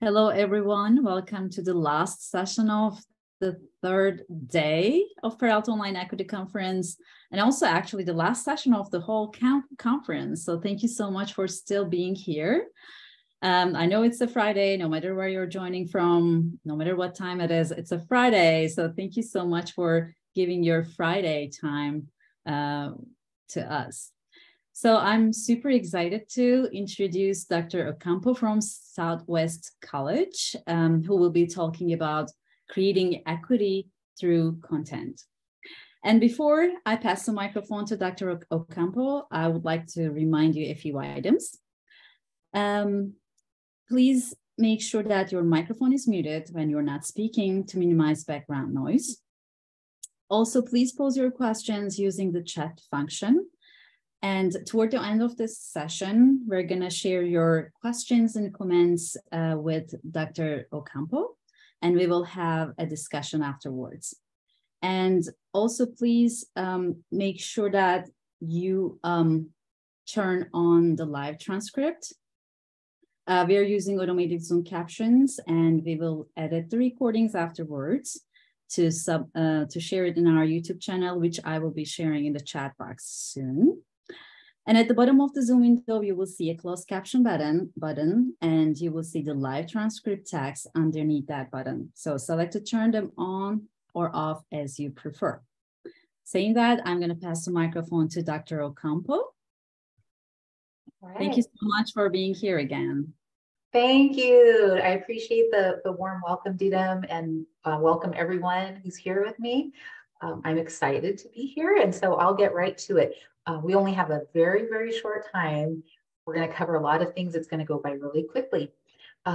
Hello, everyone. Welcome to the last session of the third day of Peralta Online Equity Conference, and also actually the last session of the whole conference. So thank you so much for still being here. I know it's a Friday, no matter where you're joining from, no matter what time it is, it's a Friday. So thank you so much for giving your Friday time to us. So I'm super excited to introduce Dr. Ocampo from Southwestern College, who will be talking about creating equity through content. And before I pass the microphone to Dr. Ocampo, I would like to remind you a few items. Please make sure that your microphone is muted when you're not speaking to minimize background noise. Also, please pose your questions using the chat function. And toward the end of this session, we're going to share your questions and comments with Dr. Ocampo, and we will have a discussion afterwards. And also, please make sure that you turn on the live transcript. We are using automated Zoom captions, and we will edit the recordings afterwards to share it in our YouTube channel, which I will be sharing in the chat box soon. And at the bottom of the Zoom window, you will see a closed caption button, and you will see the live transcript text underneath that button. So select to turn them on or off as you prefer. Saying that, I'm going to pass the microphone to Dr. Ocampo. Right. Thank you so much for being here again. Thank you. I appreciate the warm welcome, Didem, and welcome everyone who's here with me. I'm excited to be here, and so I'll get right to it. We only have a very, very short time. We're going to cover a lot of things. It's going to go by really quickly.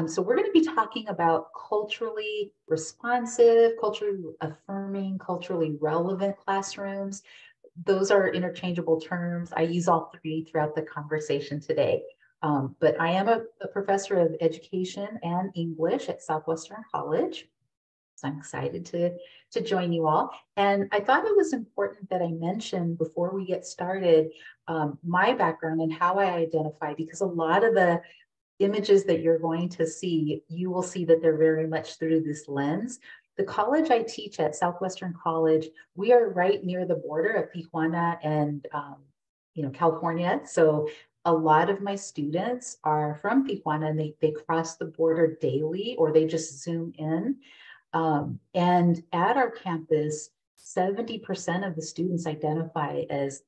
So we're going to be talking about culturally responsive, culturally affirming, culturally relevant classrooms. Those are interchangeable terms. I use all three throughout the conversation today. But I am a professor of education and English at Southwestern College. So I'm excited to join you all. And I thought it was important that I mention before we get started my background and how I identify, because a lot of the images that you're going to see, you will see that they're very much through this lens. The college I teach at, Southwestern College, we are right near the border of Tijuana and California. So a lot of my students are from Tijuana, and they cross the border daily, or they just zoom in. And at our campus, 70% of the students identify as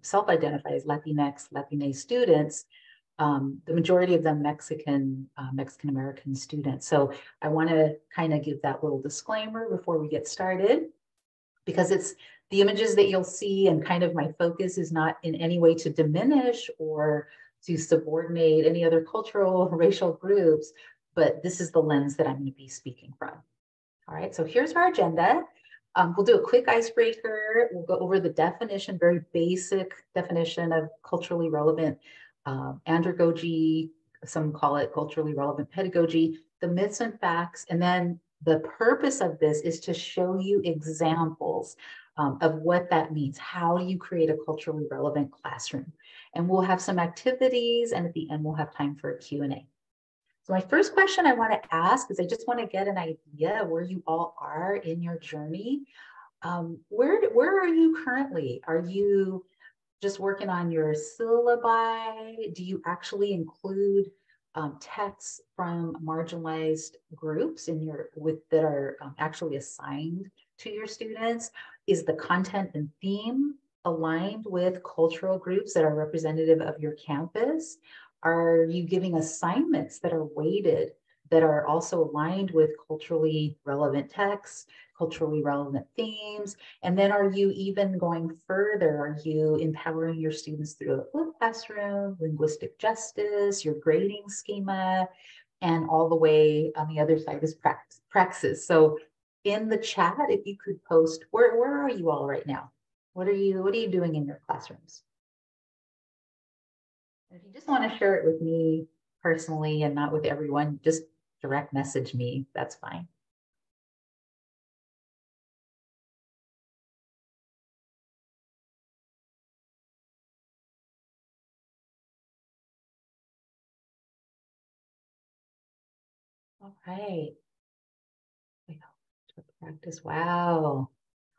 self-identify as Latinx, Latina students. The majority of them Mexican-American students. So I want to kind of give that little disclaimer before we get started, because it's the images that you'll see, and kind of my focus is not in any way to diminish or to subordinate any other cultural or racial groups, but this is the lens that I'm going to be speaking from. All right, so here's our agenda. We'll do a quick icebreaker. We'll go over the definition, very basic definition of culturally relevant andragogy. Some call it culturally relevant pedagogy, the myths and facts. And then the purpose of this is to show you examples of what that means. How do you create a culturally relevant classroom? And we'll have some activities, and at the end, we'll have time for a Q&A. So my first question I want to ask is, I just want to get an idea of where you all are in your journey. Where are you currently? Are you just working on your syllabi? Do you actually include texts from marginalized groups in that are actually assigned to your students? Is the content and theme aligned with cultural groups that are representative of your campus? Are you giving assignments that are weighted, that are also aligned with culturally relevant texts, culturally relevant themes? And then are you even going further? Are you empowering your students through a flipped classroom, linguistic justice, your grading schema, and all the way on the other side is praxis? So in the chat, if you could post, where are you all right now? What are you doing in your classrooms? If you just want to share it with me personally and not with everyone, just direct message me. That's fine. All right. Practice. Wow.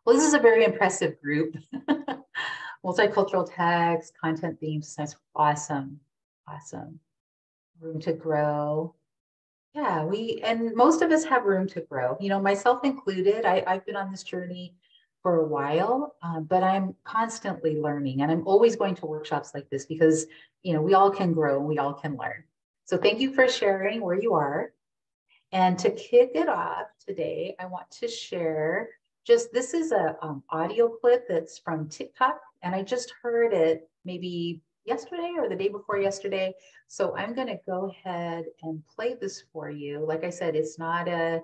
Well, this is a very impressive group. Multicultural text, content themes. That's awesome. Awesome. Room to grow. Yeah, and most of us have room to grow, you know, myself included. I've been on this journey for a while, but I'm constantly learning, and I'm always going to workshops like this because, you know, we all can grow and we all can learn. So thank you for sharing where you are. And to kick it off today, I want to share this is a audio clip that's from TikTok, and I just heard it maybe yesterday or the day before yesterday. So I'm going to go ahead and play this for you. Like I said, it's not a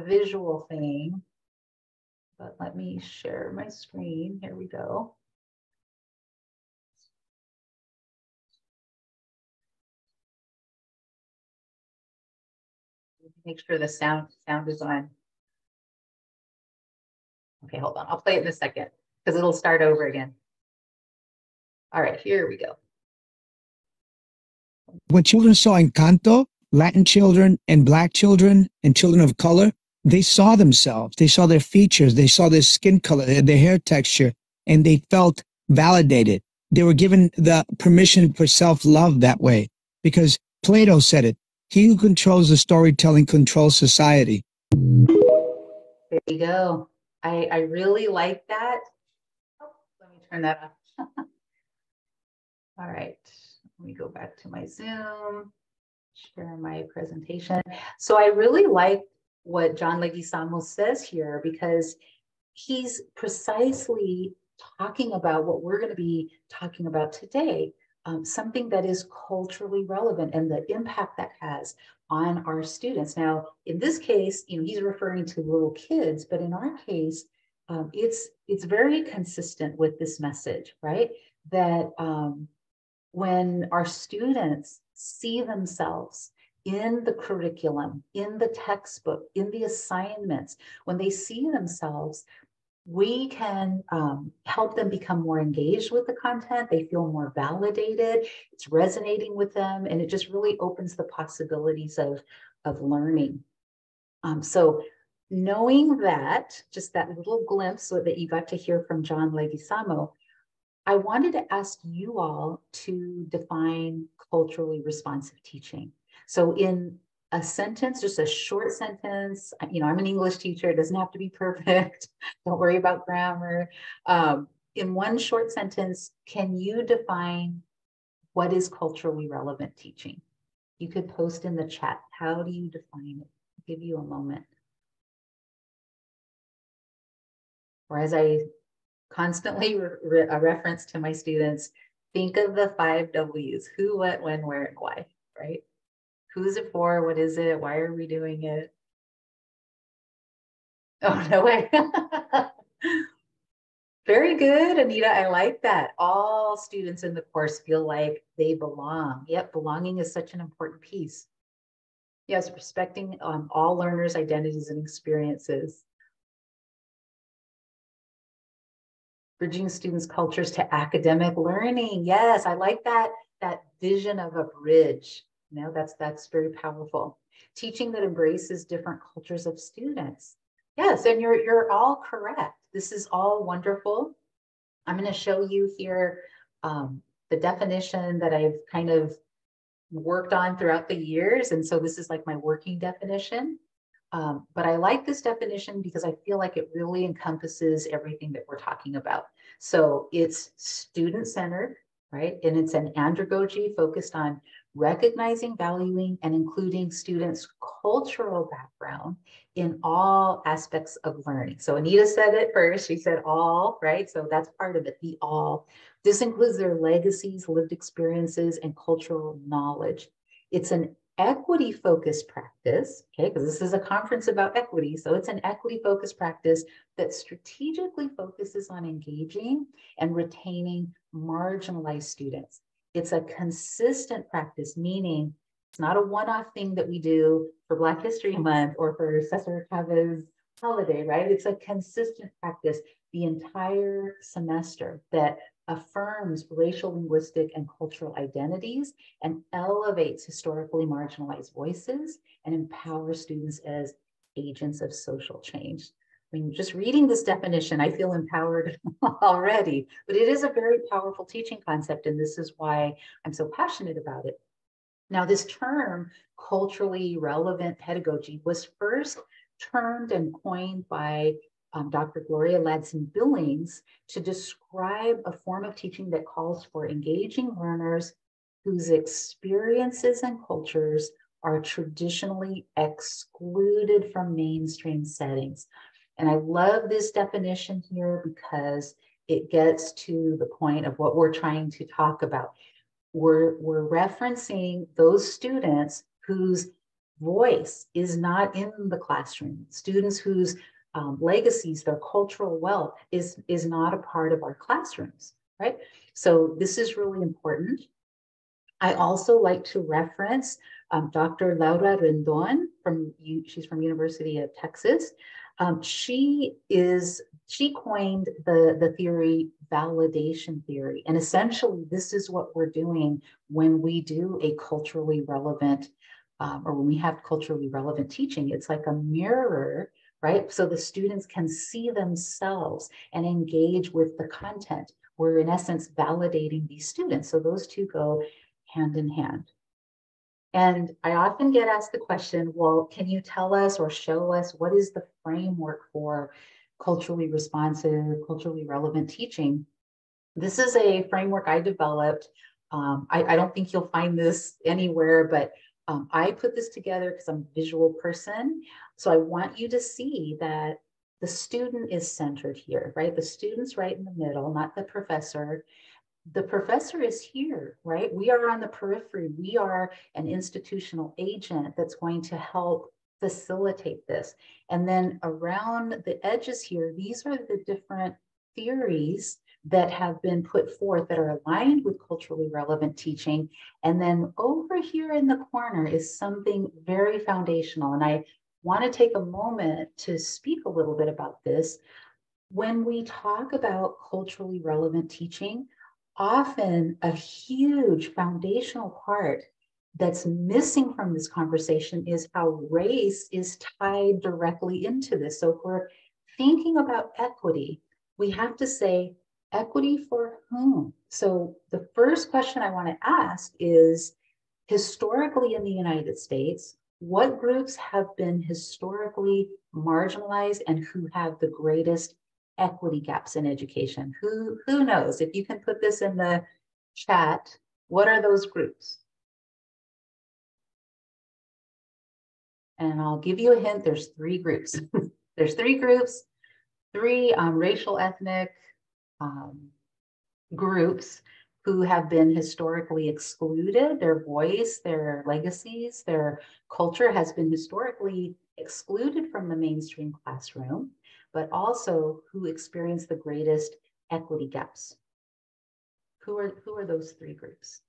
visual thing, but let me share my screen. Here we go. Make sure the sound is on. Okay, hold on. I'll play it in a second because it'll start over again. All right, here we go. When children saw Encanto, Latin children and Black children and children of color, they saw themselves. They saw their features. They saw their skin color, their hair texture, and they felt validated. They were given the permission for self-love that way because Plato said it. He who controls the storytelling controls society. There you go. I really like that. Oh, let me turn that off. All right, let me go back to my Zoom, share my presentation. So I really like what John Leguizamo says here because he's precisely talking about what we're going to be talking about today, something that is culturally relevant and the impact that has on our students. Now, in this case, you know, he's referring to little kids, but in our case, it's very consistent with this message, right? That when our students see themselves in the curriculum, in the textbook, in the assignments, when they see themselves, we can help them become more engaged with the content. They feel more validated. It's resonating with them, and it just really opens the possibilities of learning. So knowing that, just that little glimpse so that you got to hear from John Leguizamo, I wanted to ask you all to define culturally responsive teaching. So in a sentence, just a short sentence, you know, I'm an English teacher, it doesn't have to be perfect. Don't worry about grammar. In one short sentence, can you define what is culturally relevant teaching? You could post in the chat. How do you define it? I'll give you a moment. Or as I constantly reference to my students, think of the 5 W's: who, what, when, where, and why, right? Who's it for? What is it? Why are we doing it? Oh, no way. Very good, Anita. I like that. All students in the course feel like they belong. Yep, belonging is such an important piece. Yes, respecting all learners' identities and experiences. Bridging students' cultures to academic learning. Yes, I like that vision of a bridge. You know, that's very powerful. Teaching that embraces different cultures of students. Yes, and you're all correct. This is all wonderful. I'm going to show you here the definition that I've kind of worked on throughout the years. And so this is like my working definition. But I like this definition because I feel like it really encompasses everything that we're talking about. So it's student-centered, right? And it's an andragogy focused on recognizing, valuing, and including students' cultural background in all aspects of learning. So Anita said it first. She said all, right? So that's part of it, the all. This includes their legacies, lived experiences, and cultural knowledge. It's an equity-focused practice, okay, because this is a conference about equity. So it's an equity-focused practice that strategically focuses on engaging and retaining marginalized students. It's a consistent practice, meaning it's not a one-off thing that we do for Black History Month or for Cesar Chavez holiday, right? It's a consistent practice the entire semester that affirms racial, linguistic, and cultural identities, and elevates historically marginalized voices, and empowers students as agents of social change. I mean, just reading this definition, I feel empowered already, but it is a very powerful teaching concept, and this is why I'm so passionate about it. Now, this term, culturally relevant pedagogy, was first termed and coined by Dr. Gloria Ladson-Billings to describe a form of teaching that calls for engaging learners whose experiences and cultures are traditionally excluded from mainstream settings. And I love this definition here because it gets to the point of what we're trying to talk about. We're referencing those students whose voice is not in the classroom, students whose legacies, their cultural wealth is not a part of our classrooms, right? So this is really important. I also like to reference Dr. Laura Rendon she's from University of Texas. She coined the theory validation theory. And essentially, this is what we're doing when we do a culturally relevant, or when we have culturally relevant teaching. It's like a mirror, right? So the students can see themselves and engage with the content. We're in essence validating these students. So those two go hand in hand. And I often get asked the question, well, can you tell us or show us what is the framework for culturally responsive, culturally relevant teaching? This is a framework I developed. I don't think you'll find this anywhere, but I put this together because I'm a visual person. So I want you to see that the student is centered here, right? The student's right in the middle, not the professor. The professor is here, right? We are on the periphery. We are an institutional agent that's going to help facilitate this. And then around the edges here, these are the different theories that have been put forth that are aligned with culturally relevant teaching. And then over here in the corner is something very foundational. And I want to take a moment to speak a little bit about this. When we talk about culturally relevant teaching, often a huge foundational part that's missing from this conversation is how race is tied directly into this. So if we're thinking about equity, we have to say, equity for whom? So the first question I want to ask is, historically in the United States, what groups have been historically marginalized and who have the greatest equity gaps in education? Who knows? If you can put this in the chat, what are those groups? And I'll give you a hint, there's 3 groups. There's 3 groups, 3 racial, ethnic groups who have been historically excluded. Their voice, their legacies, their culture has been historically excluded from the mainstream classroom, but also who experience the greatest equity gaps. Who are those 3 groups?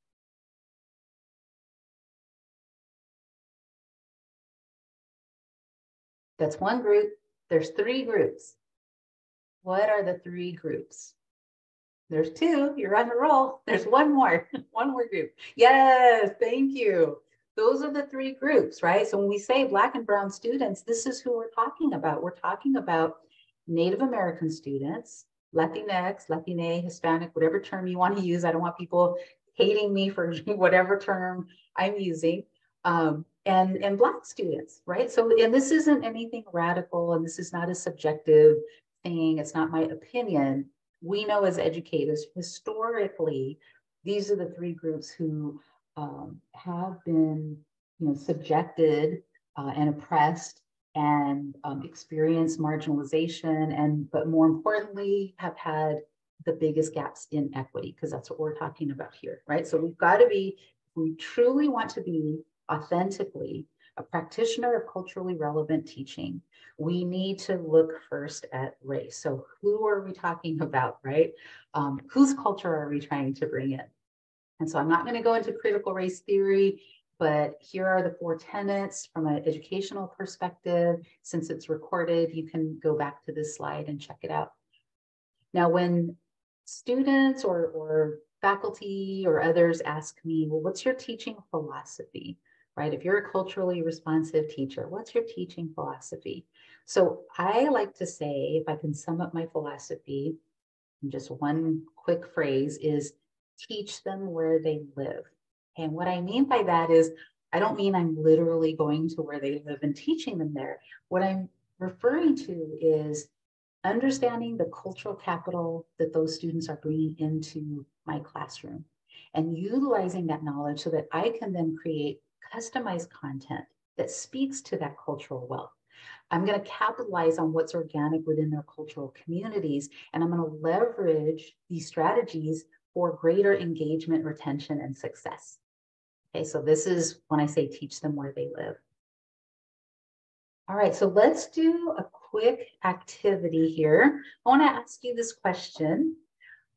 That's 1 group. There's 3 groups. What are the 3 groups? There's 2. You're on the roll. There's 1 more. 1 more group. Yes, thank you. Those are the 3 groups, right? So when we say Black and Brown students, this is who we're talking about. We're talking about Native American students, Latinx, Latina, Hispanic, whatever term you want to use. I don't want people hating me for whatever term I'm using. And Black students, right? So, and this isn't anything radical, and this is not a subjective thing. It's not my opinion. We know as educators, historically, these are the 3 groups who have been, subjected and oppressed and experienced marginalization, but more importantly, have had the biggest gaps in equity, because that's what we're talking about here, right? So we've got to be, if we truly want to be authentically a practitioner of culturally relevant teaching, we need to look first at race. So who are we talking about, right? Whose culture are we trying to bring in? And so I'm not going to go into critical race theory, but here are the 4 tenets from an educational perspective. Since it's recorded, you can go back to this slide and check it out. Now, when students or faculty or others ask me, well, what's your teaching philosophy, right? If you're a culturally responsive teacher, what's your teaching philosophy? So I like to say, if I can sum up my philosophy in just one quick phrase, is teach them where they live. And what I mean by that is, I don't mean I'm literally going to where they live and teaching them there. What I'm referring to is understanding the cultural capital that those students are bringing into my classroom and utilizing that knowledge so that I can then create customized content that speaks to that cultural wealth. I'm going to capitalize on what's organic within their cultural communities, and I'm going to leverage these strategies for greater engagement, retention, and success. Okay, so this is when I say teach them where they live. All right, so let's do a quick activity here. I want to ask you this question.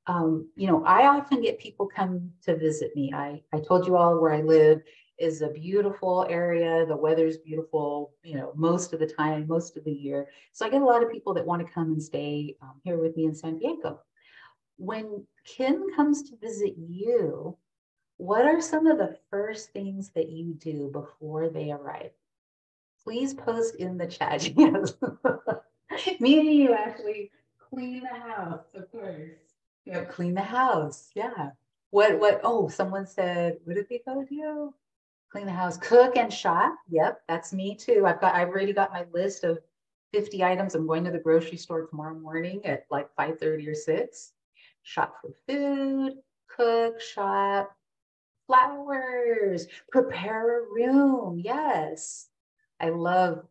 I often get people come to visit me. I told you all where I live is a beautiful area. The weather's beautiful, most of the time, most of the year. So I get a lot of people that want to come and stay here with me in San Diego. When Ken comes to visit you, what are some of the first things that you do before they arrive? Please post in the chat. Yes. Me and you actually clean the house, of course. Yep, clean the house. Yeah. Oh, someone said, what did they go do? Clean the house, cook and shop. Yep, that's me too. I've already got my list of 50 items. I'm going to the grocery store tomorrow morning at like 5:30 or 6. Shop for food, cook, shop, flowers, prepare a room. Yes. I love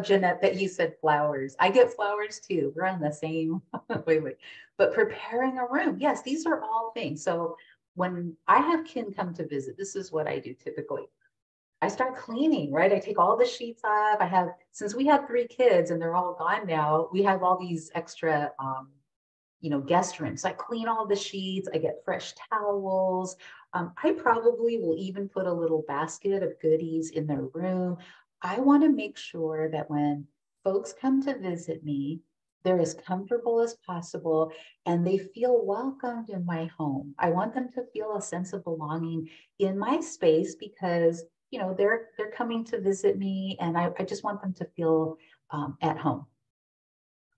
Jeanette that you said flowers. I get flowers too. We're on the same wait. But preparing a room. Yes, these are all things. So when I have Ken come to visit, this is what I do typically. I start cleaning, right? I take all the sheets off. Since we have 3 kids and they're all gone now, we have all these extra guest rooms. So I clean all the sheets. I get fresh towels. I probably will even put a little basket of goodies in their room. I want to make sure that when folks come to visit me, they're as comfortable as possible and they feel welcomed in my home. I want them to feel a sense of belonging in my space because, they're coming to visit me and I just want them to feel at home.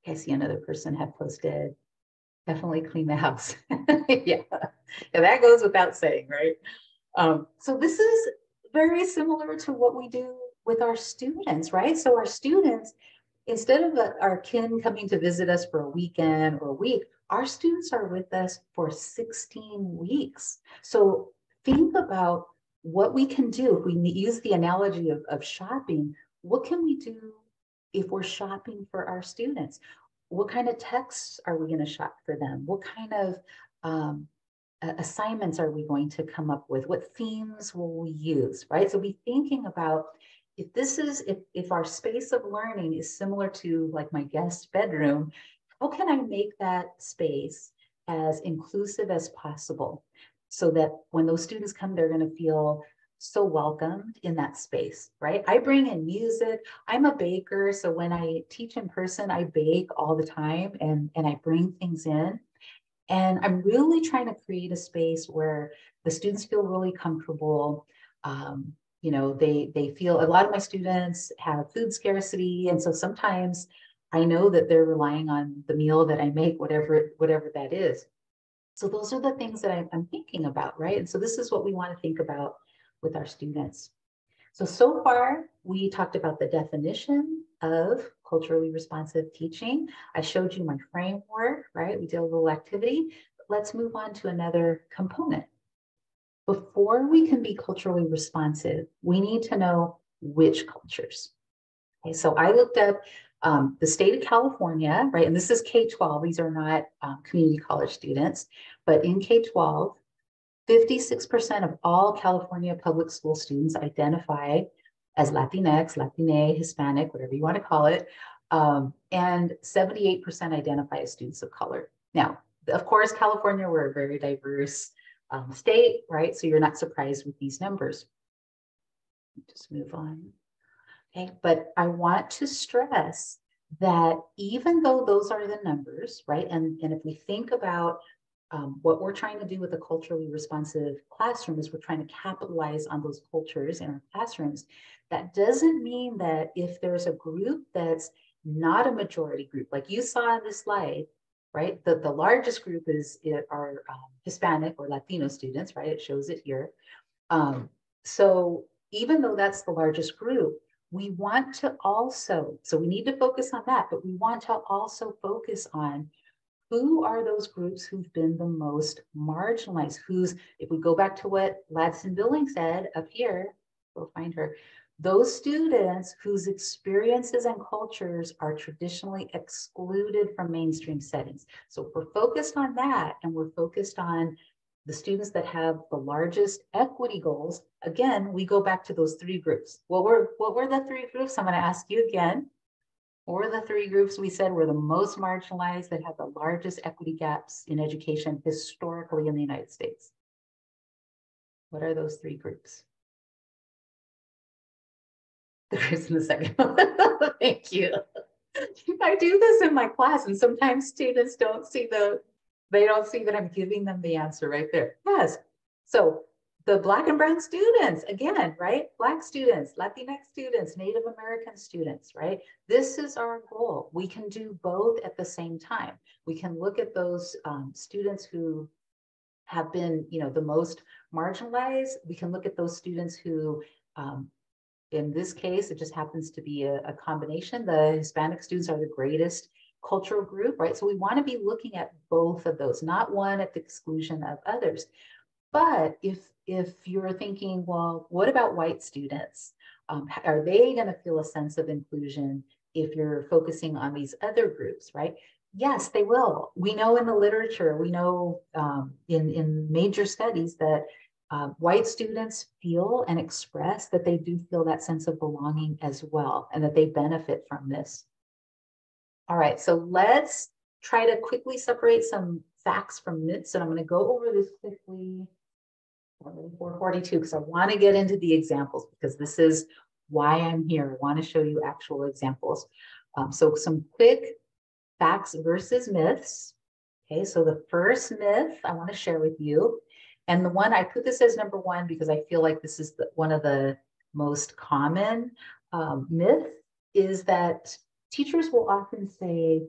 Okay, I see another person have posted, definitely clean the house. Yeah, that goes without saying, right? So this is very similar to what we do with our students, right? So our students, instead of our kin coming to visit us for a weekend or a week, our students are with us for 16 weeks. So think about what we can do. If we use the analogy of shopping, what can we do if we're shopping for our students? What kind of texts are we going to shop for them? What kind of assignments are we going to come up with? What themes will we use, right? So be thinking about if our space of learning is similar to like my guest bedroom, how can I make that space as inclusive as possible so that when those students come, they're going to feel so welcomed in that space, right? I bring in music. I'm a baker. So when I teach in person, I bake all the time and I bring things in. And I'm really trying to create a space where the students feel really comfortable. They feel, a lot of my students have food scarcity. And so sometimes I know that they're relying on the meal that I make, whatever that is. So those are the things that I'm thinking about, right? And so this is what we want to think about with our students. So far, we talked about the definition of culturally responsive teaching. I showed you my framework, right? We did a little activity. Let's move on to another component. Before we can be culturally responsive, we need to know which cultures. Okay, so I looked up the state of California, right? And this is K-12. These are not community college students, but in K-12, 56% of all California public school students identify as Latinx, Latina, Hispanic, whatever you want to call it, and 78% identify as students of color. Now, of course, California, we're a very diverse state, right? So you're not surprised with these numbers. Just move on. Okay, but I want to stress that even though those are the numbers, right? And if we think about what we're trying to do with a culturally responsive classroom is we're trying to capitalize on those cultures in our classrooms. That doesn't mean that if there's a group that's not a majority group, like you saw in this slide, right? The largest group are Hispanic or Latino students, right? It shows it here. So even though that's the largest group, we want to also, so we need to focus on that, but we want to also focus on who are those groups who've been the most marginalized, if we go back to what Ladson Billing said up here, go find her, those students whose experiences and cultures are traditionally excluded from mainstream settings. So if we're focused on that and we're focused on the students that have the largest equity goals, again, we go back to those three groups. What were the three groups? I'm going to ask you again. What were the three groups we said were the most marginalized, that have the largest equity gaps in education historically in the United States? What are those three groups? The groups in the second one. Thank you. I do this in my class, and sometimes students don't see that I'm giving them the answer right there. Yes. So the Black and brown students, again, right? Black students, Latinx students, Native American students, right? This is our goal. We can do both at the same time. We can look at those students who have been, the most marginalized. We can look at those students who, in this case, it just happens to be a combination. The Hispanic students are the greatest cultural group, right? So we want to be looking at both of those, not one at the exclusion of others. But if you're thinking, well, what about white students? Are they going to feel a sense of inclusion if you're focusing on these other groups, right? Yes, they will. We know in the literature, we know in major studies that white students feel and express that they do feel that sense of belonging as well, and that they benefit from this. All right, so let's try to quickly separate some facts from myths, and I'm going to go over this quickly. 442, because I want to get into the examples, because this is why I'm here. I want to show you actual examples. So some quick facts versus myths. Okay, so the first myth I want to share with you, and the one I put this as number one because I feel like this is one of the most common myth, is that teachers will often say,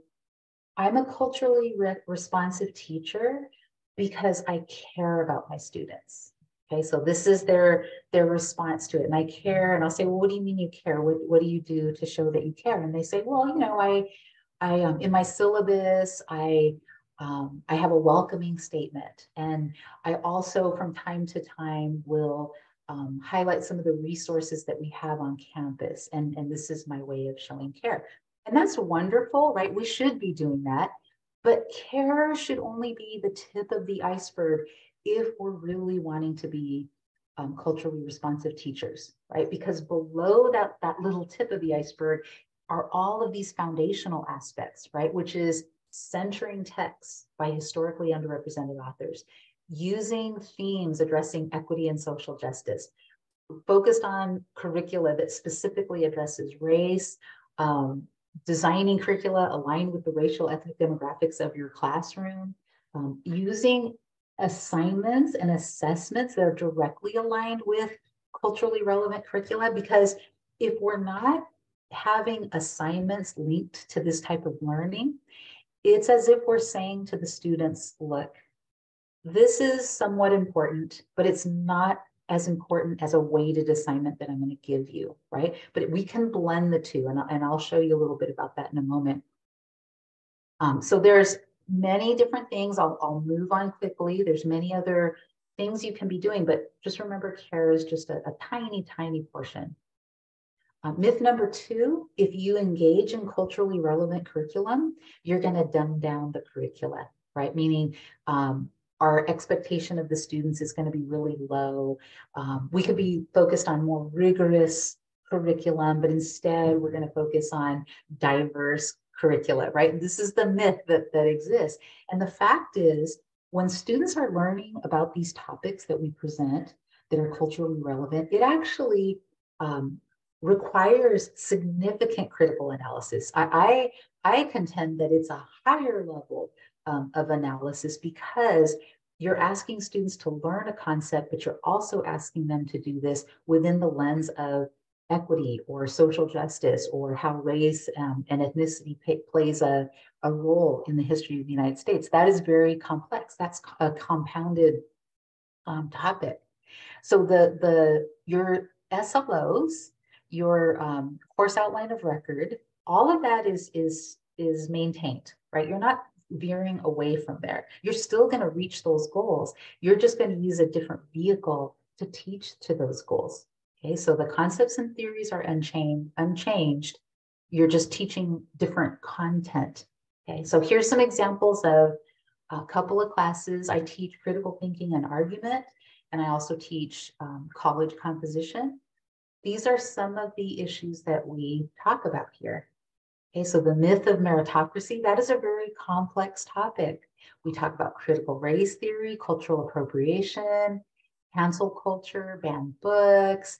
I'm a culturally responsive teacher because I care about my students. Okay, so this is their response to it. And I care, and I'll say, well, what do you mean you care? What do you do to show that you care? And they say, well, I in my syllabus, I have a welcoming statement. And I also from time to time will highlight some of the resources that we have on campus. And this is my way of showing care. And that's wonderful, right? We should be doing that. But care should only be the tip of the iceberg if we're really wanting to be culturally responsive teachers, right? Because below that little tip of the iceberg are all of these foundational aspects, right? Which is centering texts by historically underrepresented authors, using themes addressing equity and social justice, focused on curricula that specifically addresses race, designing curricula aligned with the racial ethnic demographics of your classroom, using assignments and assessments that are directly aligned with culturally relevant curricula. Because if we're not having assignments linked to this type of learning, it's as if we're saying to the students, look, this is somewhat important, but it's not as important as a weighted assignment that I'm going to give you, right? But we can blend the two, and I'll show you a little bit about that in a moment. So there's many different things. I'll move on quickly. There's many other things you can be doing, but just remember care is just a tiny, tiny portion. Myth number two, if you engage in culturally relevant curriculum, you're going to dumb down the curricula, right? Meaning our expectation of the students is going to be really low. We could be focused on more rigorous curriculum, but instead we're going to focus on diverse curricula, right? This is the myth that exists. And the fact is, when students are learning about these topics that we present that are culturally relevant, it actually requires significant critical analysis. I contend that it's a higher level of analysis because you're asking students to learn a concept, but you're also asking them to do this within the lens of equity or social justice, or how race and ethnicity plays a role in the history of the United States. That is very complex. That's a compounded topic. So your SLOs, your course outline of record, all of that is maintained, right? You're not veering away from there. You're still going to reach those goals. You're just going to use a different vehicle to teach to those goals. Okay, so the concepts and theories are unchanged. You're just teaching different content. Okay, so here's some examples of a couple of classes. I teach critical thinking and argument, and I also teach college composition. These are some of the issues that we talk about here. Okay, so the myth of meritocracy, that is a very complex topic. We talk about critical race theory, cultural appropriation, cancel culture, banned books.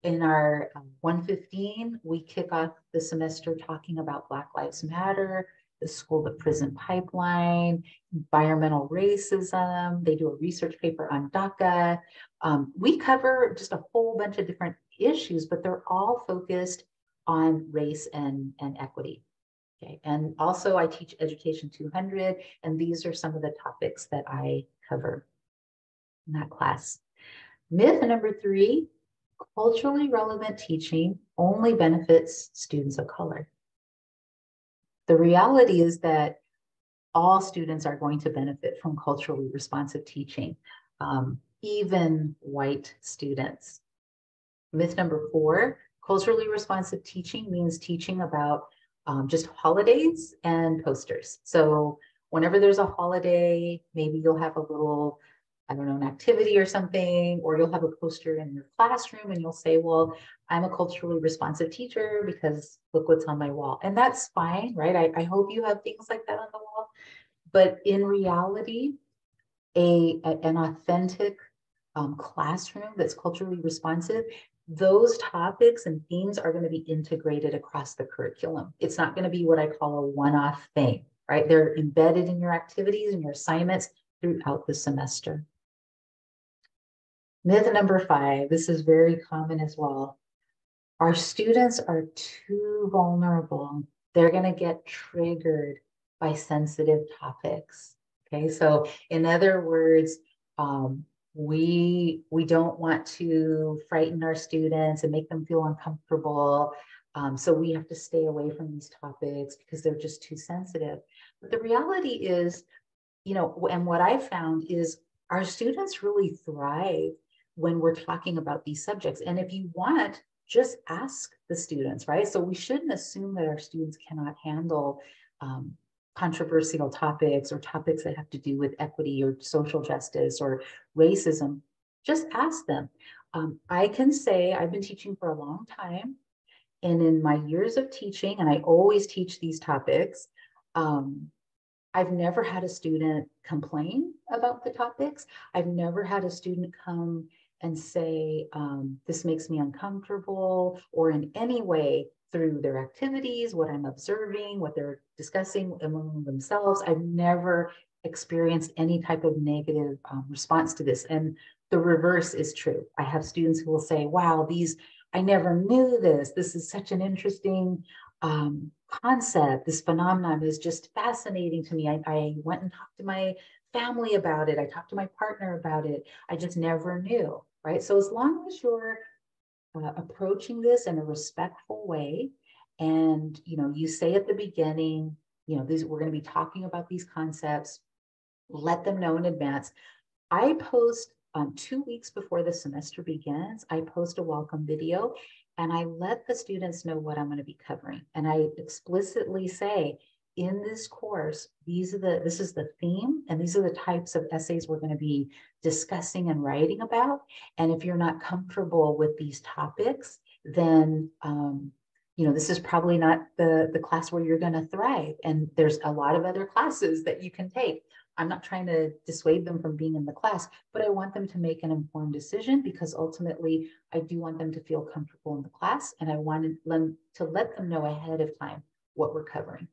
In our 115, we kick off the semester talking about Black Lives Matter, the school to prison pipeline, environmental racism. They do a research paper on DACA. We cover just a whole bunch of different issues, but they're all focused on race and equity. Okay, and also I teach Education 200, and these are some of the topics that I cover in that class. Myth number 3, culturally relevant teaching only benefits students of color. The reality is that all students are going to benefit from culturally responsive teaching, even white students. Myth number 4, culturally responsive teaching means teaching about just holidays and posters. So whenever there's a holiday, maybe you'll have a little, I don't know, an activity or something, or you'll have a poster in your classroom and you'll say, well, I'm a culturally responsive teacher because look what's on my wall. And that's fine, right? I hope you have things like that on the wall. But in reality, an authentic classroom that's culturally responsive, those topics and themes are going to be integrated across the curriculum. It's not going to be what I call a one-off thing, right? They're embedded in your activities and your assignments throughout the semester. Myth number 5, this is very common as well. Our students are too vulnerable. They're going to get triggered by sensitive topics. Okay, so in other words, we don't want to frighten our students and make them feel uncomfortable. So we have to stay away from these topics because they're just too sensitive. But the reality is, you know, and what I found is our students really thrive when we're talking about these subjects. And if you want, just ask the students, right? So we shouldn't assume that our students cannot handle controversial topics or topics that have to do with equity or social justice or racism. Just ask them. I can say I've been teaching for a long time, and in my years of teaching, and I always teach these topics, I've never had a student complain about the topics. I've never had a student come and say, this makes me uncomfortable, or in any way through their activities, what I'm observing, what they're discussing among themselves. I've never experienced any type of negative response to this. And the reverse is true. I have students who will say, wow, I never knew this. This is such an interesting concept. This phenomenon is just fascinating to me. I went and talked to my family about it. I talked to my partner about it. I just never knew, right? So as long as you're approaching this in a respectful way, and you say at the beginning, we're going to be talking about these concepts, let them know in advance. I post 2 weeks before the semester begins, I post a welcome video, and I let the students know what I'm going to be covering. And I explicitly say, in this course, this is the theme, and these are the types of essays we're going to be discussing and writing about. And if you're not comfortable with these topics, then this is probably not the class where you're going to thrive. And there's a lot of other classes that you can take. I'm not trying to dissuade them from being in the class, but I want them to make an informed decision, because ultimately I do want them to feel comfortable in the class, and I wanted them to let them know ahead of time what we're covering.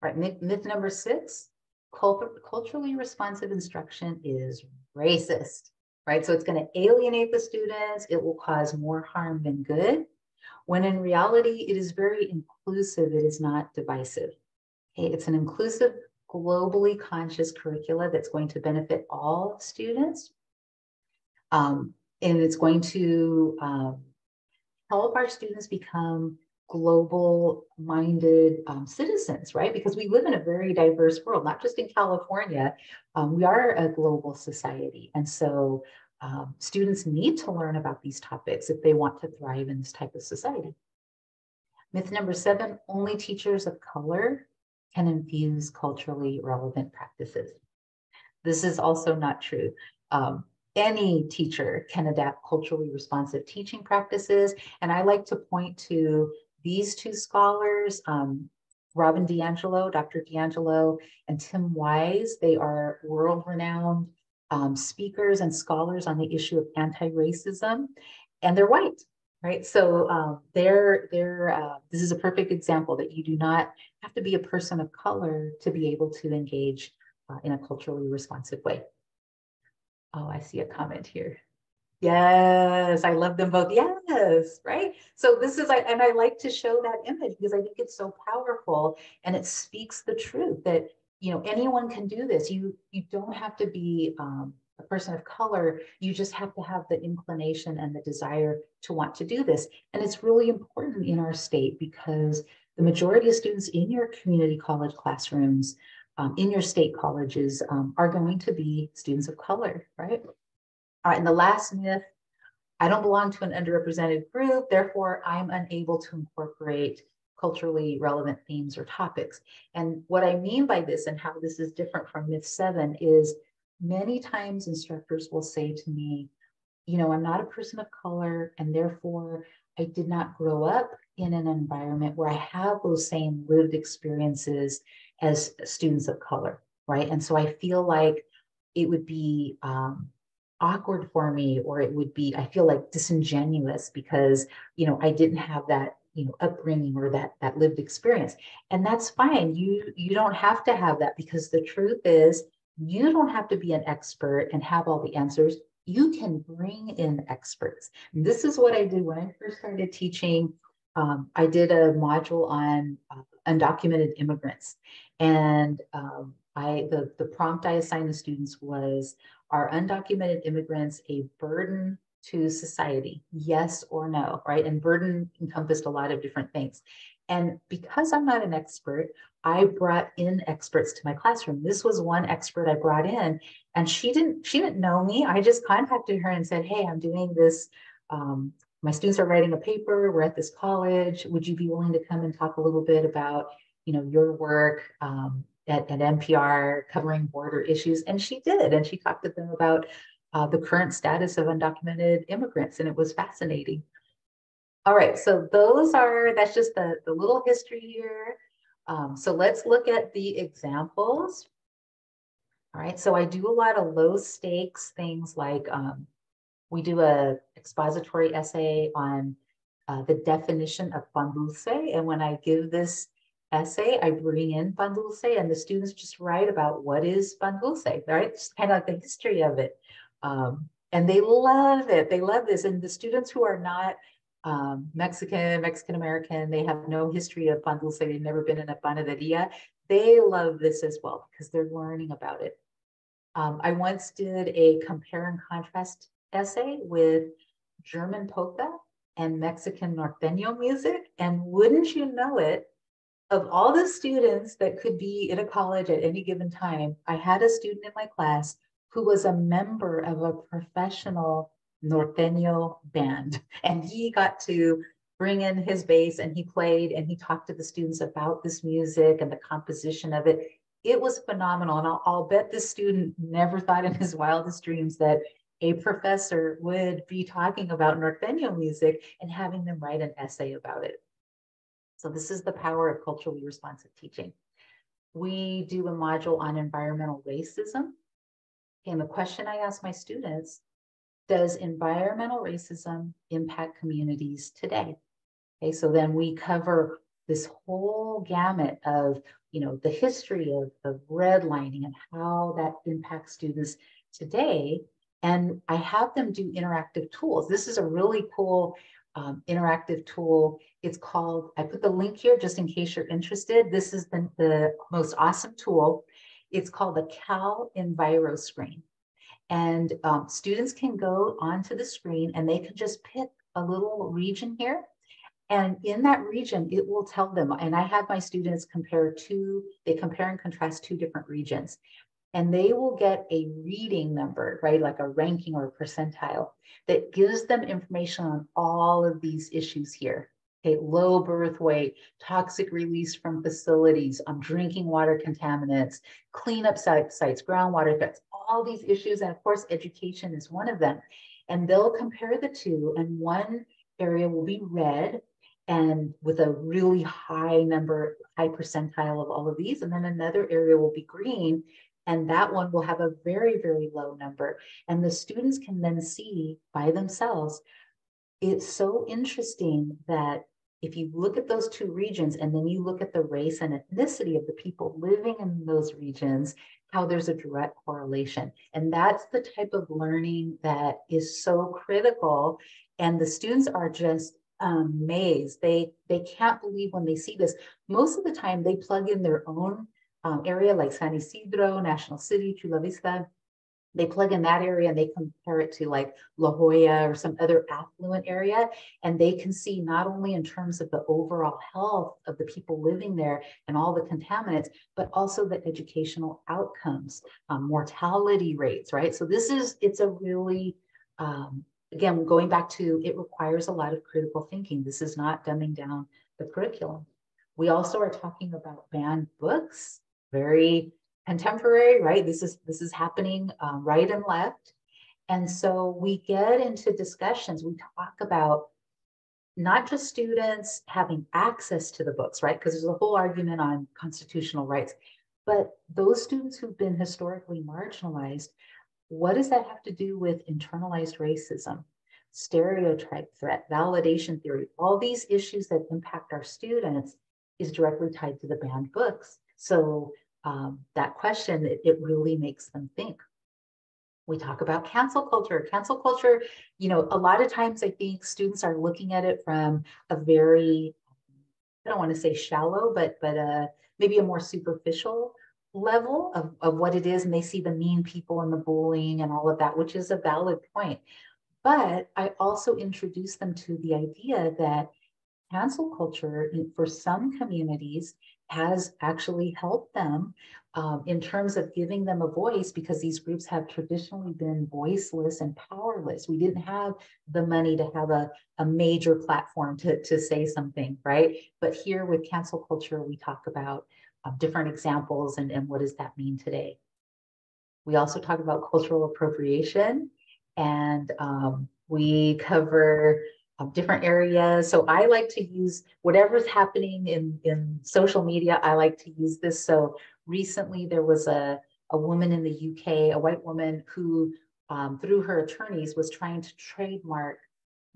All right, myth number 6, culturally responsive instruction is racist, right? So it's going to alienate the students. It will cause more harm than good, when in reality, it is very inclusive. It is not divisive. Okay, it's an inclusive, globally conscious curricula that's going to benefit all students. And it's going to help our students become global minded citizens, right? Because we live in a very diverse world, not just in California. We are a global society. And so students need to learn about these topics if they want to thrive in this type of society. Myth number 7, only teachers of color can infuse culturally relevant practices. This is also not true. Any teacher can adapt culturally responsive teaching practices. And I like to point to these 2 scholars, Robin DiAngelo, Dr. DiAngelo, and Tim Wise. They are world-renowned speakers and scholars on the issue of anti-racism, and they're white. Right, so this is a perfect example that you do not have to be a person of color to be able to engage in a culturally responsive way. Oh, I see a comment here. Yes, I love them both. Yes, right. So this is, and I like to show that image because I think it's so powerful, and it speaks the truth that, you know, anyone can do this. You don't have to be a person of color. You just have to have the inclination and the desire to want to do this. And it's really important in our state because the majority of students in your community college classrooms, in your state colleges, are going to be students of color, right? All right, and the last myth, I don't belong to an underrepresented group, therefore I'm unable to incorporate culturally relevant themes or topics. And what I mean by this and how this is different from myth 7 is many times instructors will say to me, you know, I'm not a person of color, and therefore I did not grow up in an environment where I have those same lived experiences as students of color, right? And so I feel like it would be awkward for me, or it would be, I feel like disingenuous because, you know, I didn't have that, you know, upbringing or that lived experience. And that's fine. You don't have to have that, because the truth is you don't have to be an expert and have all the answers. You can bring in experts. And this is what I did when I first started teaching. I did a module on undocumented immigrants. And the prompt I assigned the students was, are undocumented immigrants a burden to society? Yes or no, right? And burden encompassed a lot of different things. And because I'm not an expert, I brought in experts to my classroom. This was one expert I brought in, and she didn't know me. I just contacted her and said, hey, I'm doing this. My students are writing a paper. We're at this college. Would you be willing to come and talk a little bit about, you know, your work at NPR covering border issues? And she did, and she talked to them about the current status of undocumented immigrants, and it was fascinating. All right, so that's just the little history here. So let's look at the examples. All right, so I do a lot of low stakes things like we do a expository essay on the definition of pan dulce, and when I give this essay, I bring in pan dulce, and the students just write about what is pan dulce, right? Just kind of like the history of it. And they love it. They love this. And the students who are not Mexican American, they have no history of pan dulce, they've never been in a panaderia, they love this as well because they're learning about it. I once did a compare and contrast essay with German polka and Mexican norteño music. And wouldn't you know it, of all the students that could be in a college at any given time, I had a student in my class who was a member of a professional norteño band. And he got to bring in his bass, and he played, and he talked to the students about this music and the composition of it. It was phenomenal. And I'll bet this student never thought in his wildest dreams that a professor would be talking about norteño music and having them write an essay about it. So this is the power of culturally responsive teaching. we do a module on environmental racism. And the question I ask my students, does environmental racism impact communities today? Okay, so then we cover this whole gamut of, the history of redlining and how that impacts students today. And I have them do interactive tools. This is a really cool interactive tool. It's called, I put the link here just in case you're interested. This is the most awesome tool. It's called the Cal Enviro Screen. And students can go onto the screen and they can just pick a little region here. And in that region, it will tell them, and I have my students compare and contrast two different regions. And they will get a reading number, right? Like a ranking or a percentile that gives them information on all of these issues here. Okay, low birth weight, toxic release from facilities, drinking water contaminants, cleanup sites, groundwater effects, all these issues. And of course, education is one of them. And they'll compare the two, and one area will be red and with a really high percentile of all of these. And then another area will be green, and that one will have a very, very low number. And the students can then see by themselves. It's so interesting that if you look at those two regions and then you look at the race and ethnicity of the people living in those regions, how there's a direct correlation. And that's the type of learning that is so critical. And the students are just amazed. They can't believe when they see this. Most of the time they plug in their own area like San Isidro, National City, Chula Vista. They plug in that area and they compare it to like La Jolla or some other affluent area. And they can see not only in terms of the overall health of the people living there and all the contaminants, but also the educational outcomes, mortality rates, right? So it's a really, again, going back to, it requires a lot of critical thinking. This is not dumbing down the curriculum. We also are talking about banned books, very contemporary, right? This is happening right and left. And so we get into discussions. We talk about not just students having access to the books, right? Because there's a whole argument on constitutional rights, but those students who've been historically marginalized, what does that have to do with internalized racism, stereotype threat, validation theory? All these issues that impact our students is directly tied to the banned books. So that question, it really makes them think. We talk about cancel culture. Cancel culture, a lot of times I think students are looking at it from a very, I don't want to say shallow, but maybe a more superficial level of what it is. And they see the mean people and the bullying and all of that, which is a valid point. But I also introduce them to the idea that cancel culture for some communities has actually helped them in terms of giving them a voice, because these groups have traditionally been voiceless and powerless. We didn't have the money to have a major platform to say something, right? But here with cancel culture, we talk about different examples and what does that mean today. We also talk about cultural appropriation, and we cover different areas. So I like to use whatever's happening in social media. I like to use this. So recently there was a woman in the UK, a white woman who through her attorneys was trying to trademark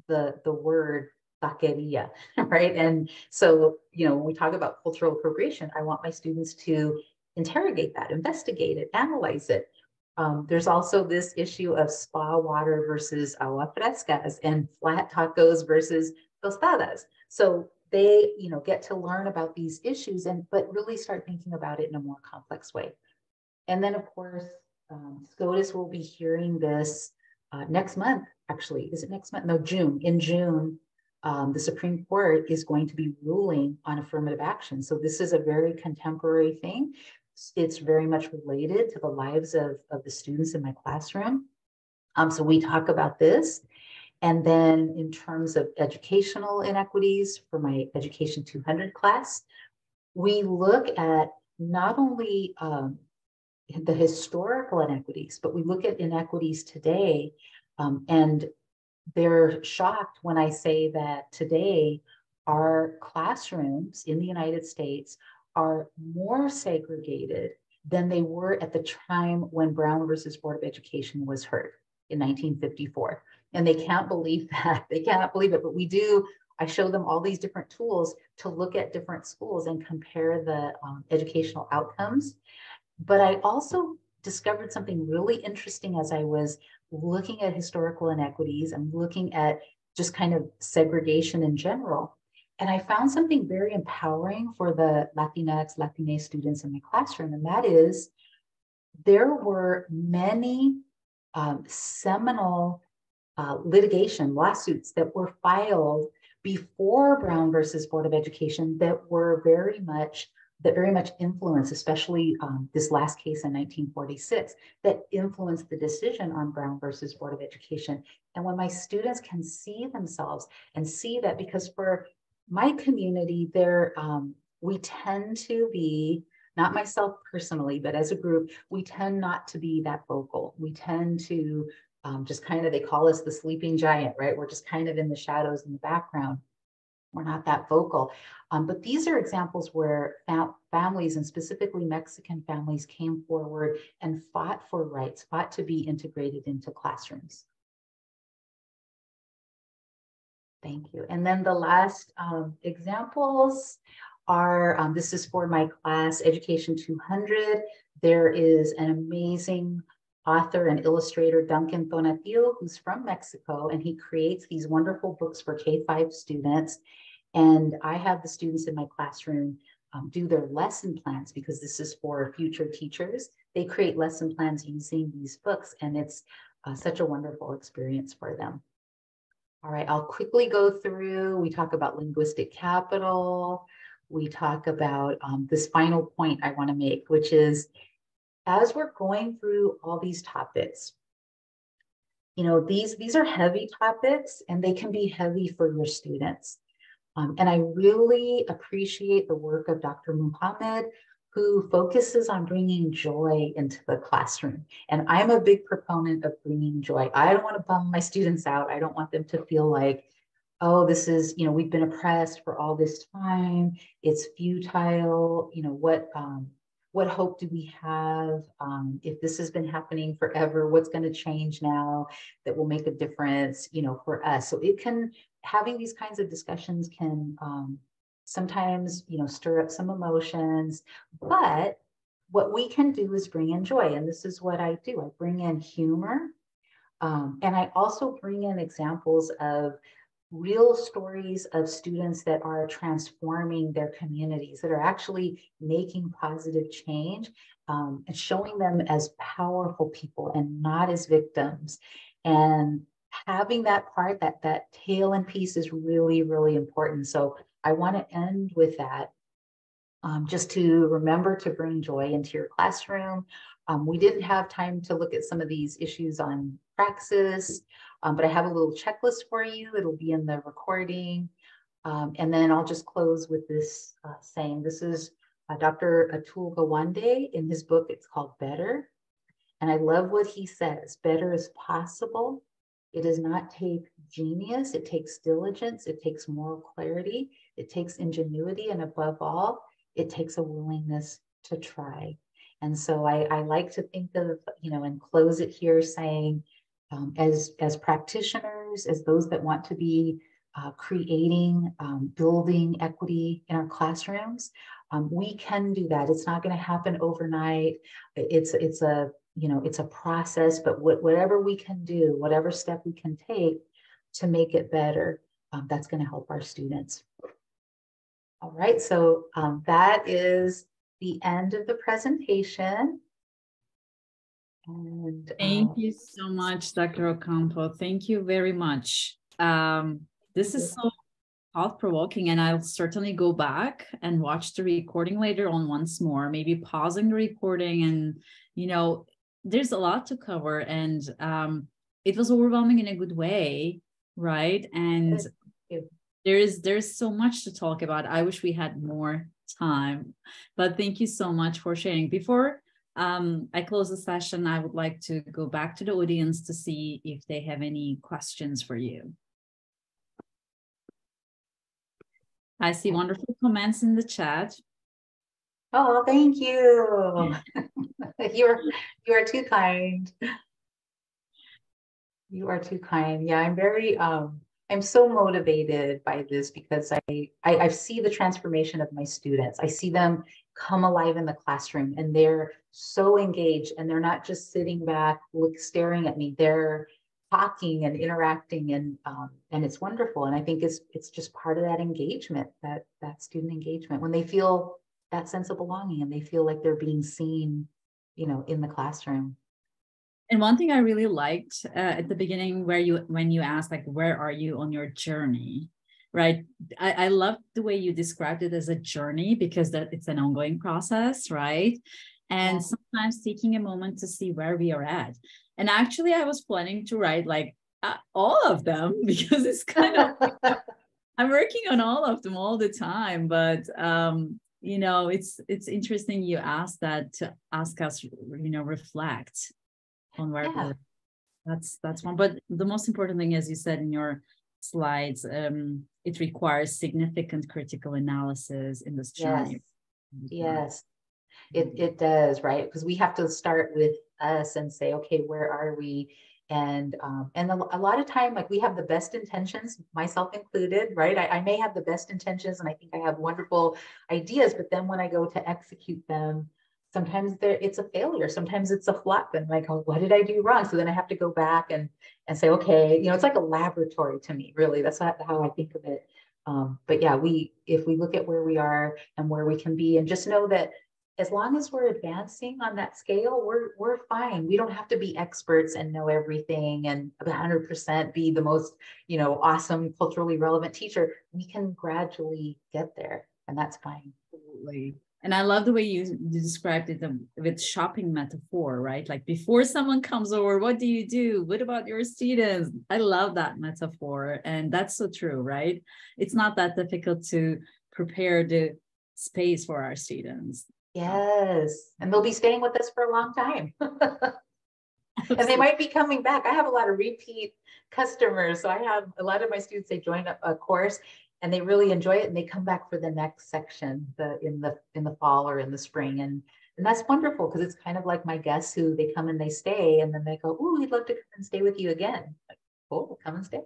the word taqueria, right? And so, when we talk about cultural appropriation, I want my students to interrogate that, investigate it, analyze it. There's also this issue of spa water versus agua frescas and flat tacos versus tostadas. So they, get to learn about these issues but really start thinking about it in a more complex way. And then of course, SCOTUS will be hearing this next month, actually. Is it next month? No, June. In June, the Supreme Court is going to be ruling on affirmative action. So this is a very contemporary thing. It's very much related to the lives of the students in my classroom. So we talk about this. And then in terms of educational inequities for my Education 200 class, we look at not only the historical inequities, but we look at inequities today. And they're shocked when I say that today our classrooms in the United States are more segregated than they were at the time when Brown versus Board of Education was heard in 1954. And they can't believe that. They cannot believe it, but we do. I show them all these different tools to look at different schools and compare the educational outcomes. But I also discovered something really interesting as I was looking at historical inequities and looking at just kind of segregation in general. And I found something very empowering for the Latinx, Latine students in my classroom. And that is, there were many seminal litigation lawsuits that were filed before Brown versus Board of Education that were very much influenced, especially this last case in 1946, that influenced the decision on Brown versus Board of Education. And when my students can see themselves and see that, because for my community, we tend to be, not myself personally, but as a group, we tend not to be that vocal. We tend to just kind of, they call us the sleeping giant, right? We're just kind of in the shadows in the background. We're not that vocal. But these are examples where families, and specifically Mexican families, came forward and fought for rights, fought to be integrated into classrooms. Thank you. And then the last examples are, this is for my class, Education 200. There is an amazing author and illustrator, Duncan Tonatiu, who's from Mexico, and he creates these wonderful books for K-5 students. And I have the students in my classroom do their lesson plans, because this is for future teachers. They create lesson plans using these books, and it's such a wonderful experience for them. All right, I'll quickly go through. We talk about linguistic capital. We talk about this final point I want to make, which is, as we're going through all these topics, you know, these are heavy topics, and they can be heavy for your students. And I really appreciate the work of Dr. Muhammad, who focuses on bringing joy into the classroom. And I'm a big proponent of bringing joy. I don't want to bum my students out. I don't want them to feel like, oh, this is, you know, we've been oppressed for all this time. It's futile. You know, what hope do we have? If this has been happening forever, what's going to change now that will make a difference, you know, for us? So it can, having these kinds of discussions can sometimes, you know, stir up some emotions, but what we can do is bring in joy. And this is what I do. I bring in humor. And I also bring in examples of real stories of students that are transforming their communities, that are actually making positive change, and showing them as powerful people and not as victims. And having that part, that tail and piece is really, really important. So I want to end with that, just to remember to bring joy into your classroom. We didn't have time to look at some of these issues on praxis, but I have a little checklist for you. It'll be in the recording. And then I'll just close with this saying. This is Dr. Atul Gawande in his book. It's called Better. And I love what he says. Better is possible. It does not take genius. It takes diligence. It takes moral clarity. It takes ingenuity. And above all, it takes a willingness to try. And so I like to think of, you know, and close it here saying, as practitioners, as those that want to be creating, building equity in our classrooms, we can do that. It's not going to happen overnight. It's a process, but whatever we can do, whatever step we can take to make it better, that's going to help our students. All right, so that is the end of the presentation. And thank you so much, Dr. Ocampo. Thank you very much. This is so thought-provoking, and I'll certainly go back and watch the recording later on once more, maybe pausing the recording. And, you know, there's a lot to cover, and it was overwhelming in a good way, right? And there's so much to talk about. I wish we had more time, but thank you so much for sharing. Before I close the session, I would like to go back to the audience to see if they have any questions for you. I see wonderful comments in the chat. Oh, thank you. You are too kind. You are too kind. Yeah, I'm very I'm so motivated by this because I see the transformation of my students. I see them come alive in the classroom and they're so engaged and they're not just sitting back staring at me. They're talking and interacting and it's wonderful. And I think it's just part of that engagement, that student engagement when they feel that sense of belonging and they feel like they're being seen, you know, in the classroom. And one thing I really liked at the beginning, when you asked, like, where are you on your journey, right? I love the way you described it as a journey, because that it's an ongoing process, right? And sometimes taking a moment to see where we are at. And actually, I was planning to write like all of them because it's kind of I'm working on all of them all the time. But you know, it's interesting you asked that to ask us, you know, reflect on where we're. That's one. But the most important thing, as you said in your slides, it requires significant critical analysis in this journey. Yes, it does, right? Because we have to start with us and say, okay, where are we? And a lot of time, like we have the best intentions, myself included, right? I may have the best intentions and I think I have wonderful ideas, but then when I go to execute them, sometimes it's a failure. Sometimes it's a flop and like, oh, what did I do wrong? So then I have to go back and say, okay, you know, it's like a laboratory to me, really. That's not how I think of it. But yeah, if we look at where we are and where we can be and just know that as long as we're advancing on that scale, we're fine. We don't have to be experts and know everything and 100% be the most, you know, awesome, culturally relevant teacher. We can gradually get there, and that's fine. Absolutely. And I love the way you described it with shopping metaphor, right? Like before someone comes over, what do you do? What about your students? I love that metaphor. And that's so true, right? It's not that difficult to prepare the space for our students. Yes. And they'll be staying with us for a long time. And they might be coming back. I have a lot of repeat customers. So I have a lot of my students, they join a course and they really enjoy it and they come back for the next section in the fall or in the spring. And that's wonderful because it's kind of like my guests who they come and they stay and then they go, oh, we'd love to come and stay with you again. Like, cool, come and stay.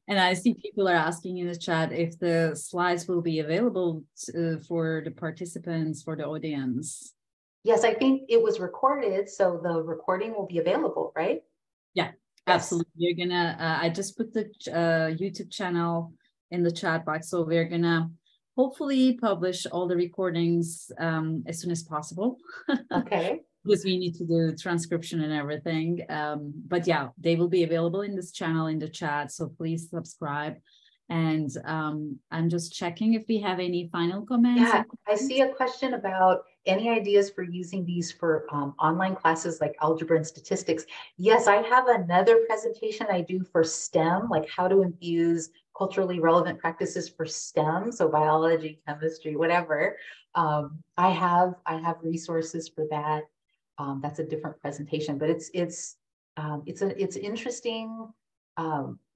And I see people are asking in the chat if the slides will be available for the participants, for the audience. Yes, I think it was recorded, so the recording will be available, right? Yeah, absolutely. You're gonna, I just put the YouTube channel in the chat box, so we're gonna hopefully publish all the recordings as soon as possible. Okay. Because we need to do transcription and everything. But yeah, they will be available in this channel in the chat, so please subscribe. And I'm just checking if we have any final comments. Yeah, I see a question about any ideas for using these for online classes like algebra and statistics. Yes, I have another presentation I do for STEM, like how to infuse culturally relevant practices for STEM, so biology, chemistry, whatever. I have resources for that. That's a different presentation, but it's interesting.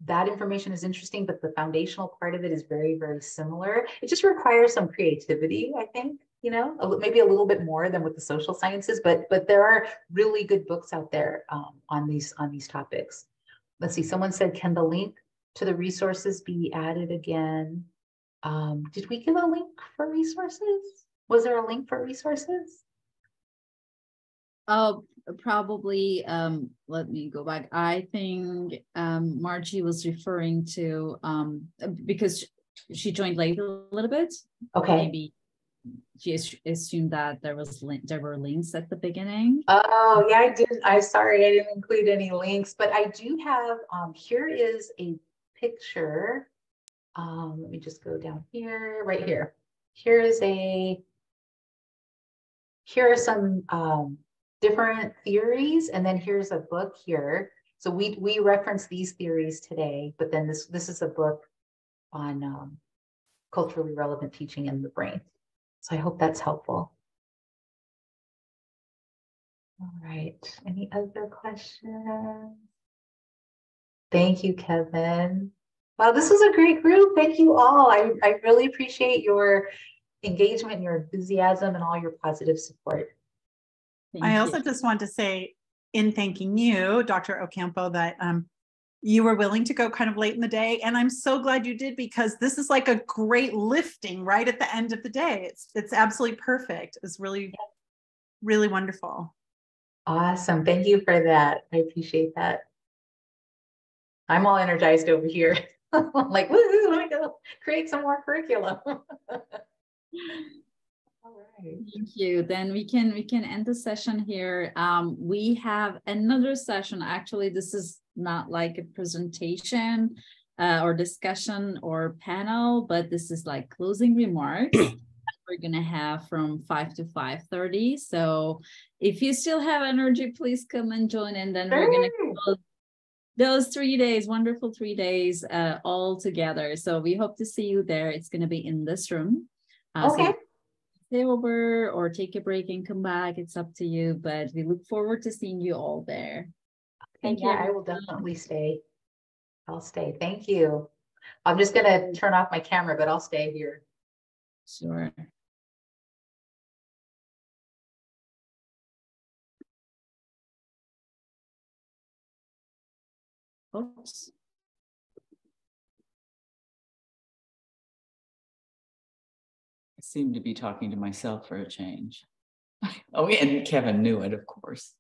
That information is interesting, but the foundational part of it is very, very similar. It just requires some creativity, I think, you know, maybe a little bit more than with the social sciences, but there are really good books out there on these topics. Let's see, someone said, can the link to the resources be added again? Did we give a link for resources? Was there a link for resources? Oh, probably. Let me go back. I think Margie was referring to because she joined late a little bit. Okay. Maybe she assumed that there were links at the beginning. Oh yeah, I didn't. I'm sorry, I didn't include any links, but I do have. Here is a picture. Let me just go down here, right here. Here are some different theories, and then here's a book here. So we reference these theories today, but then this is a book on culturally relevant teaching in the brain. So I hope that's helpful. All right, any other questions? Thank you, Kevin. Wow, this was a great group. Thank you all. I really appreciate your engagement and your enthusiasm and all your positive support. I also just want to say, in thanking you, Dr. Ocampo, that you were willing to go kind of late in the day. And I'm so glad you did, because this is like a great lifting right at the end of the day. It's absolutely perfect. It's really, really wonderful. Awesome. Thank you for that. I appreciate that. I'm all energized over here. I'm like, woohoo, let me go create some more curriculum. All right. Thank you. Then we can end the session here. We have another session. Actually, this is not like a presentation or discussion or panel, but this is like closing remarks. We're gonna have from 5 to 5:30. So if you still have energy, please come and join. And then we're gonna close those 3 days, wonderful 3 days, all together. So we hope to see you there. It's gonna be in this room. Okay. So stay over or take a break and come back. It's up to you, but we look forward to seeing you all there. Thank you. I will definitely stay. I'll stay. Thank you. I'm just gonna turn off my camera, but I'll stay here. Sure. Oops. I seem to be talking to myself for a change. Oh, and Kevin knew it, of course.